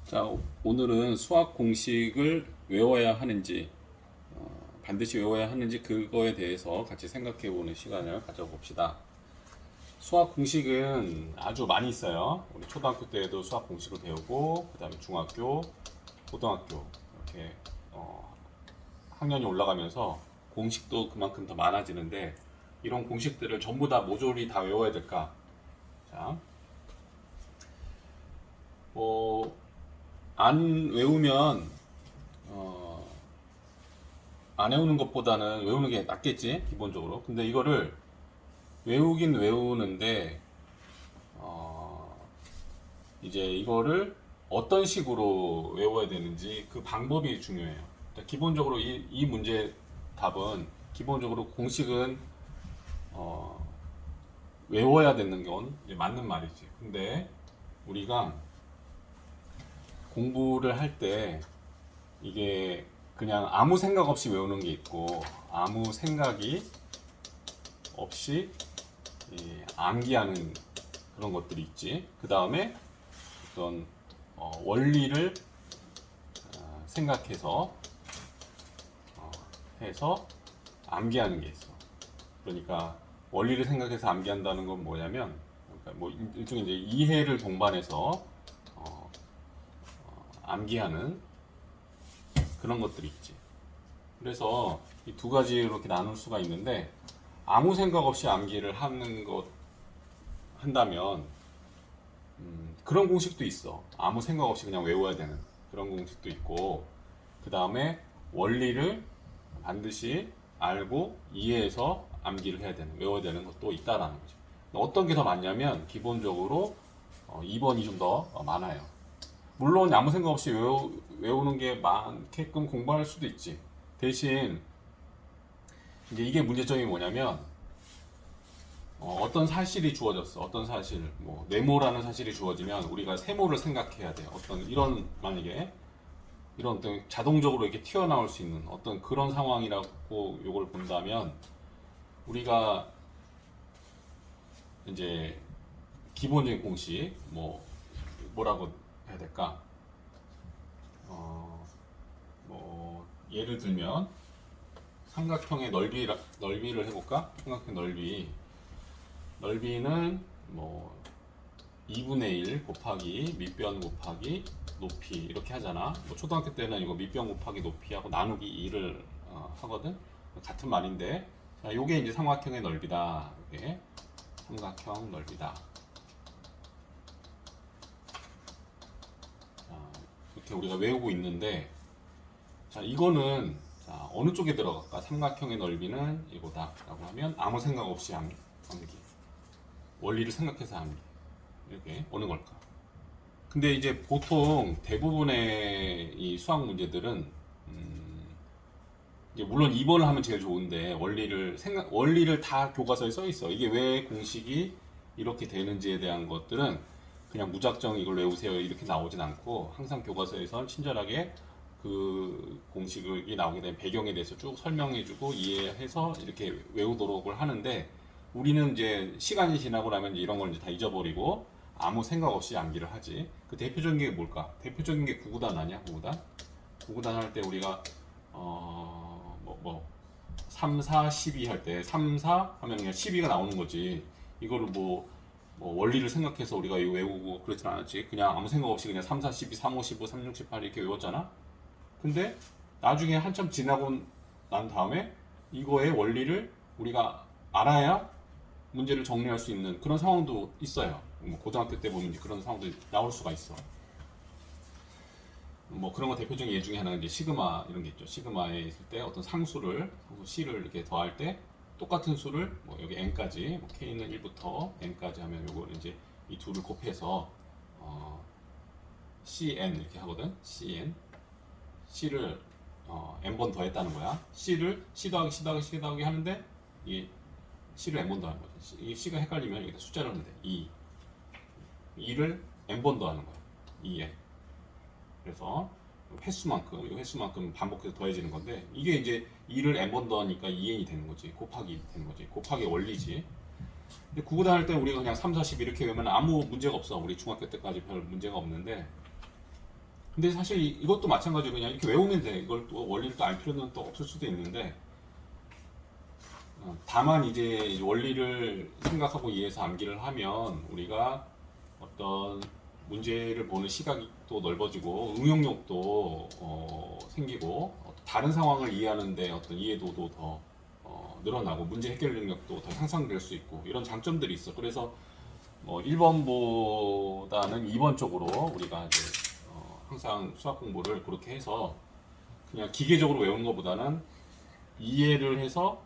자, 오늘은 수학 공식을 외워야 하는지, 반드시 외워야 하는지 그거에 대해서 같이 생각해 보는 시간을 가져봅시다. 수학 공식은 아주 많이 있어요. 우리 초등학교 때에도 수학 공식을 배우고, 그 다음에 중학교, 고등학교, 이렇게, 학년이 올라가면서 공식도 그만큼 더 많아지는데, 이런 공식들을 전부 다 모조리 다 외워야 될까? 자, 뭐, 안 외우면 어, 안 외우는 것보다는 외우는 게 낫겠지 기본적으로. 근데 이거를 외우긴 외우는데 이제 이거를 어떤 식으로 외워야 되는지 그 방법이 중요해요. 그러니까 기본적으로 이 문제 답은 기본적으로 공식은 어, 외워야 되는 건 이제 맞는 말이지. 근데 우리가 공부를 할 때 이게 그냥 아무 생각 없이 외우는 게 있고 아무 생각이 없이 암기하는 그런 것들이 있지. 그 다음에 어떤 원리를 생각해서 해서 암기하는 게 있어. 그러니까 원리를 생각해서 암기한다는 건 뭐냐면, 그러니까 뭐 일종의 이제 이해를 동반해서 암기하는 그런 것들이 있지. 그래서 이 두 가지로 이렇게 나눌 수가 있는데, 아무 생각 없이 암기를 하는 것 한다면 그런 공식도 있어. 아무 생각 없이 그냥 외워야 되는 그런 공식도 있고, 그 다음에 원리를 반드시 알고 이해해서 암기를 해야 되는, 외워야 되는 것도 있다라는 거죠. 어떤 게 더 많냐면 기본적으로 2번이 좀 더 많아요. 물론 아무 생각 없이 외우는 게 많게끔 공부할 수도 있지. 대신 이제 이게 문제점이 뭐냐면 어떤 사실이 주어졌어. 어떤 사실, 뭐 네모라는 사실이 주어지면 우리가 세모를 생각해야 돼. 어떤 이런 만약에 이런 어떤 자동적으로 이렇게 튀어나올 수 있는 어떤 그런 상황이라고 요걸 본다면 우리가 이제 기본적인 공식 뭐라고 해야 될까? 뭐 예를 들면 삼각형의 넓이를 해볼까? 삼각형 넓이는 뭐 2분의 1 곱하기 밑변 곱하기 높이 이렇게 하잖아. 뭐 초등학교 때는 이거 밑변 곱하기 높이하고 나누기 2를 하거든. 같은 말인데, 자, 요게 이제 삼각형의 넓이다. 이게 삼각형 넓이다. 자, 이렇게 우리가 외우고 있는데, 자, 이거는 자, 어느 쪽에 들어갈까? 삼각형의 넓이는 이거다라고 하면 아무 생각 없이 암기. 원리를 생각해서 암기. 이렇게 어느 걸까? 근데 이제 보통 대부분의 이 수학 문제들은 이제 물론 2번을 하면 제일 좋은데 원리를 다 교과서에 써 있어. 이게 왜 공식이 이렇게 되는지에 대한 것들은 그냥 무작정 이걸 외우세요 이렇게 나오진 않고 항상 교과서에선 친절하게 그 공식이 나오게 된 배경에 대해서 쭉 설명해주고 이해해서 이렇게 외우도록 하는데, 우리는 이제 시간이 지나고 나면 이제 이런 걸 이제 다 잊어버리고 아무 생각 없이 암기를 하지. 그 대표적인 게 뭘까? 대표적인 게 구구단 아니야? 구구단 할 때 우리가 3, 4, 12 할 때 3, 4 하면 그냥 12가 나오는 거지. 이거를 뭐 원리를 생각해서 우리가 이거 외우고 그렇진 않았지. 그냥 아무 생각 없이 그냥 3, 4, 12, 3, 5, 15, 3, 6, 18 이렇게 외웠잖아. 근데 나중에 한참 지나고 난 다음에 이거의 원리를 우리가 알아야 문제를 정리할 수 있는 그런 상황도 있어요. 뭐 고등학교 때 보면 이제 그런 상황도 나올 수가 있어. 뭐 그런 거 대표적인 예 중에 하나가 이제 시그마 이런 게 있죠. 시그마에 있을 때 어떤 상수 C를 이렇게 더할 때 똑같은 수를 뭐 여기 n까지, 뭐 k는 1부터 n까지 하면 요걸 이제 이 둘을 곱해서 cn 이렇게 하거든. c를 n번 더했다는 거야. c 더하기 c 더하기 c 더하기 하는데 이 c를 n번 더하는 거지. 이 c가 헷갈리면 여기다 숫자를 넣으면 돼. 2를 n번 더하는 거야. 2n. 그래서 이 횟수만큼 반복해서 더해지는 건데, 이게 이제 2를 n번 더하니까 2n이 되는 거지. 곱하기 되는 거지. 곱하기 원리지. 근데 구구단 할 때 우리가 그냥 3, 4, 10 이렇게 외우면 아무 문제가 없어. 우리 중학교 때까지 별 문제가 없는데, 근데 사실 이것도 마찬가지로 그냥 이렇게 외우면 돼. 이걸 또 원리를 또 알 필요는 또 없을 수도 있는데, 다만 이제 원리를 생각하고 이해해서 암기를 하면 우리가 어떤 문제를 보는 시각이 또 넓어지고 응용력도 생기고 다른 상황을 이해하는데 어떤 이해도도 더 늘어나고 문제 해결 능력도 더 향상될 수 있고 이런 장점들이 있어. 그래서 1번보다는 2번 쪽으로 우리가 이제 항상 수학 공부를 그렇게 해서 그냥 기계적으로 외우는 것보다는 이해를 해서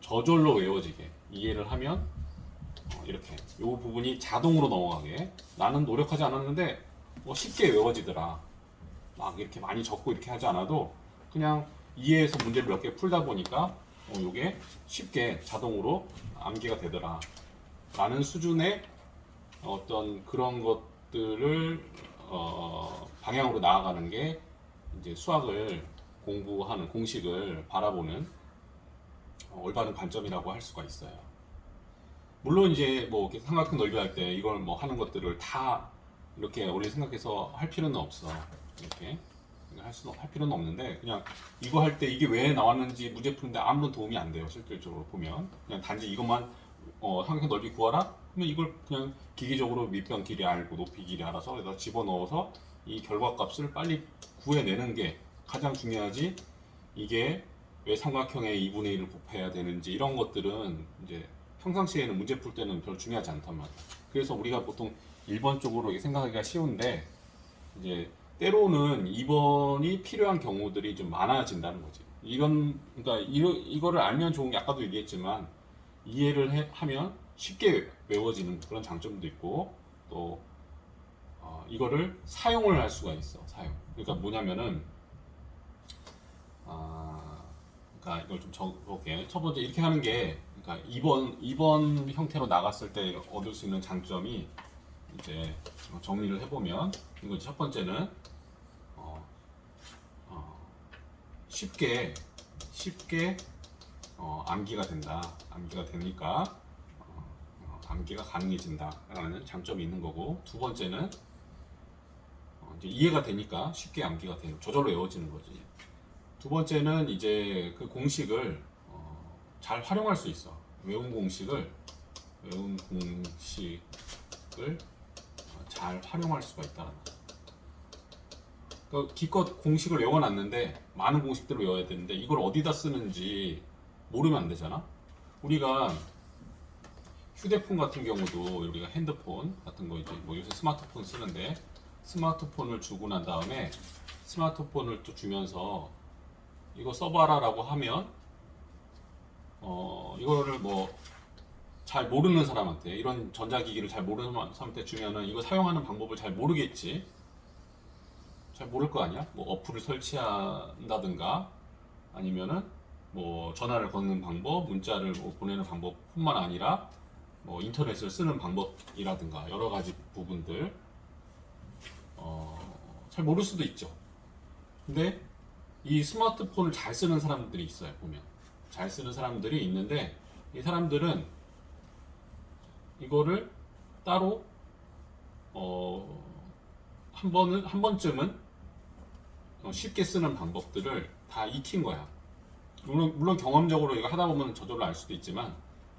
저절로 외워지게 이해를 하면 이렇게 이 부분이 자동으로 넘어가게 나는 노력하지 않았는데 쉽게 외워지더라. 막 이렇게 많이 적고 이렇게 하지 않아도 그냥 이해해서 문제를 몇 개 풀다 보니까 이게 쉽게 자동으로 암기가 되더라 라는 수준의 어떤 그런 것들을 방향으로 나아가는 게 이제 수학을 공부하는 공식을 바라보는 올바른 관점이라고 할 수가 있어요. 물론 이제 뭐 이렇게 삼각형 넓이 할 때 이걸 뭐 하는 것들을 다 이렇게 우리 생각해서 할 필요는 없어. 이렇게 할 필요는 없는데 그냥 이거 할 때 이게 왜 나왔는지 문제 푸는데 아무런 도움이 안 돼요. 실질적으로 보면 그냥 단지 이것만 삼각형 넓이 구하라 그러면 이걸 그냥 기계적으로 밑변 길이 알고 높이 길이 알아서 여기다 집어넣어서 이 결과값을 빨리 구해내는 게 가장 중요하지. 이게 왜 삼각형의 2분의 1을 곱해야 되는지 이런 것들은 이제 평상시에는 문제 풀 때는 별로 중요하지 않단 말이야. 그래서 우리가 보통 1번 쪽으로 생각하기가 쉬운데 이제 때로는 2번이 필요한 경우들이 좀 많아진다는 거지. 그러니까 이거를 알면 좋은 게 아까도 얘기했지만 이해를 하면 쉽게 외워지는 그런 장점도 있고 또 이거를 사용을 할 수가 있어. 사용. 그러니까 뭐냐면은 그러니까 이걸 좀 적어볼게. 첫 번째 이렇게 하는 게 그러니까 2번 형태로 나갔을 때 얻을 수 있는 장점이 이제 정리를 해보면 이거 첫 번째는 쉽게 암기가 된다. 암기가 되니까 암기가 가능해진다라는 장점이 있는 거고 두 번째는 이제 이해가 되니까 쉽게 암기가 되는 저절로 외워지는 거지. 두 번째는 이제 그 공식을 잘 활용할 수 있어. 외운 공식을 잘 활용할 수가 있다는 거. 그러니까 기껏 공식을 외워놨는데 많은 공식들을 외워야 되는데 이걸 어디다 쓰는지 모르면 안 되잖아. 우리가 휴대폰 같은 경우도 우리가 핸드폰 같은 거 이제 뭐 요새 스마트폰 쓰는데 스마트폰을 주고 난 다음에 스마트폰을 또 주면서 이거 써봐라라고 하면 이거를 뭐 잘 모르는 사람한테 이런 전자기기를 잘 모르는 사람한테 주면은 이거 사용하는 방법을 잘 모르겠지. 잘 모를 거 아니야? 뭐 어플을 설치한다든가 아니면은 뭐 전화를 거는 방법, 문자를 뭐 보내는 방법뿐만 아니라 뭐 인터넷을 쓰는 방법이라든가 여러 가지 부분들 잘 모를 수도 있죠. 근데 이 스마트폰을 잘 쓰는 사람들이 있어요. 보면 잘 쓰는 사람들이 있는데 이 사람들은 이거를 따로 한 번쯤은 쉽게 쓰는 방법들을 다 익힌 거야. 물론 경험적으로 이거 하다 보면 저절로 알 수도 있지만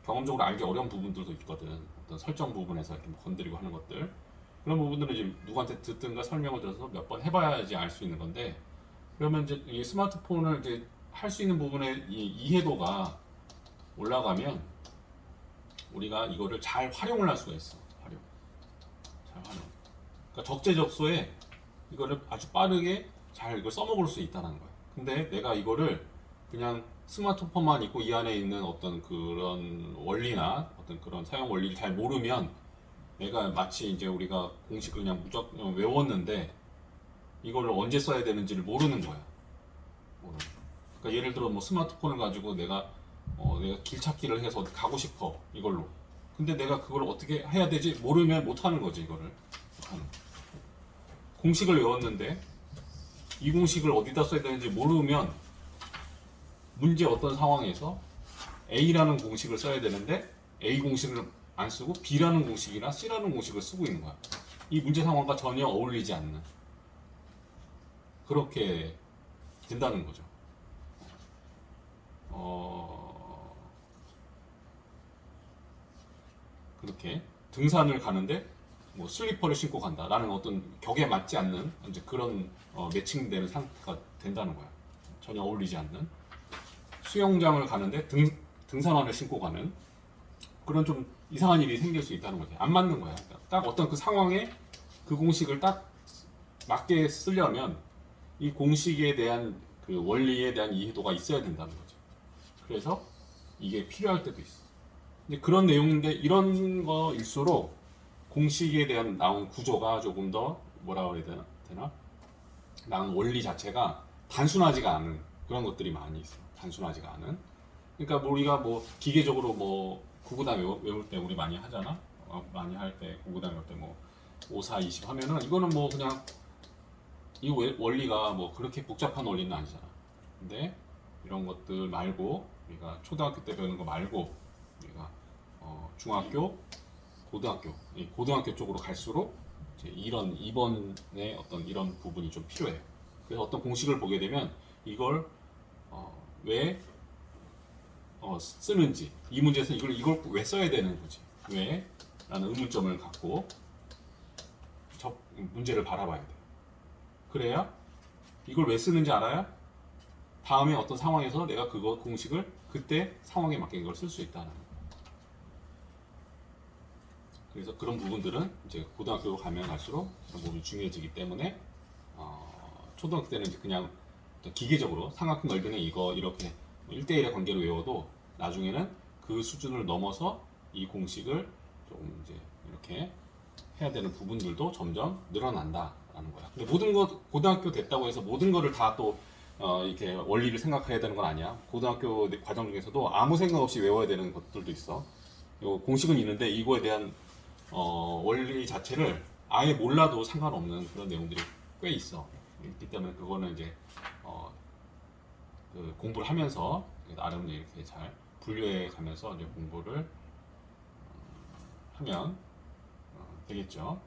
경험적으로 알기 어려운 부분들도 있거든. 어떤 설정 부분에서 이렇게 뭐 건드리고 하는 것들 그런 부분들은 이제 누구한테 듣든가 설명을 들어서 몇 번 해봐야지 알 수 있는 건데 그러면 이제 이 스마트폰을 이제 할 수 있는 부분의 이 이해도가 올라가면 우리가 이거를 잘 활용을 할 수가 있어. 잘 활용. 그러니까 적재적소에 이거를 아주 빠르게 잘 이걸 써먹을 수 있다는 거야. 근데 내가 이거를 그냥 스마트폰만 있고 이 안에 있는 어떤 그런 원리나 어떤 그런 사용 원리를 잘 모르면 내가 마치 이제 우리가 공식을 그냥 무조건 외웠는데 이거를 언제 써야 되는지를 모르는 거야. 그러니까 예를 들어 뭐 스마트폰을 가지고 내가 길찾기를 해서 어디 가고 싶어 이걸로. 근데 내가 그걸 어떻게 해야 되지 모르면 못 하는 거지 이거를. 공식을 외웠는데 이 공식을 어디다 써야 되는지 모르면 문제 어떤 상황에서 A라는 공식을 써야 되는데 A 공식을 안 쓰고 B라는 공식이나 C라는 공식을 쓰고 있는 거야. 이 문제 상황과 전혀 어울리지 않는. 그렇게 된다는 거죠. 그렇게 등산을 가는데 뭐 슬리퍼를 신고 간다라는 어떤 격에 맞지 않는 이제 그런 매칭되는 상태가 된다는 거야. 전혀 어울리지 않는 수영장을 가는데 등산화를 신고 가는 그런 좀 이상한 일이 생길 수 있다는 거지. 안 맞는 거야. 그러니까 딱 어떤 그 상황에 그 공식을 딱 맞게 쓰려면 이 공식에 대한 그 원리에 대한 이해도가 있어야 된다는 거죠. 그래서 이게 필요할 때도 있어. 근데 그런 내용인데 이런 거일수록 공식에 대한 나온 구조가 조금 더 뭐라 그래야 되나? 나온 원리 자체가 단순하지가 않은 그런 것들이 많이 있어. 단순하지가 않은. 그러니까 뭐 우리가 뭐 기계적으로 뭐 구구단 외울 때 우리 많이 하잖아. 많이 할 때 구구단 외울 때 뭐 5, 4, 20 하면은 이거는 뭐 그냥 이 원리가 뭐 그렇게 복잡한 원리는 아니잖아. 근데 이런 것들 말고 우리가 초등학교 때 배우는 거 말고 우리가 중학교, 고등학교, 이 고등학교 쪽으로 갈수록 이제 이런 2번의 어떤 이런 부분이 좀 필요해요. 그래서 어떤 공식을 보게 되면 이걸 왜 쓰는지 이 문제에서 이걸 왜 써야 되는 거지 왜? 라는 의문점을 갖고 문제를 바라봐야 돼요. 그래야 이걸 왜 쓰는지 알아야 다음에 어떤 상황에서 내가 그거 공식을 그때 상황에 맞게 이걸 쓸 수 있다는 거예요. 그래서 그런 부분들은 이제 고등학교 가면 갈수록 그런 부분이 중요해지기 때문에 초등학교 때는 이제 그냥 기계적으로 삼각형 넓이는 이거 이렇게 1대1의 관계로 외워도 나중에는 그 수준을 넘어서 이 공식을 좀 이제 이렇게 해야 되는 부분들도 점점 늘어난다라는 거야. 근데 모든 것 고등학교 됐다고 해서 모든 거를 다 또 이렇게 원리를 생각해야 되는 건 아니야. 고등학교 과정 중에서도 아무 생각 없이 외워야 되는 것들도 있어. 요 공식은 있는데 이거에 대한 원리 자체를 아예 몰라도 상관없는 그런 내용들이 꽤 있어. 있기 때문에 그거는 이제 그 공부를 하면서 나름 이렇게 잘 분류해 가면서 이제 공부를 하면 되겠죠.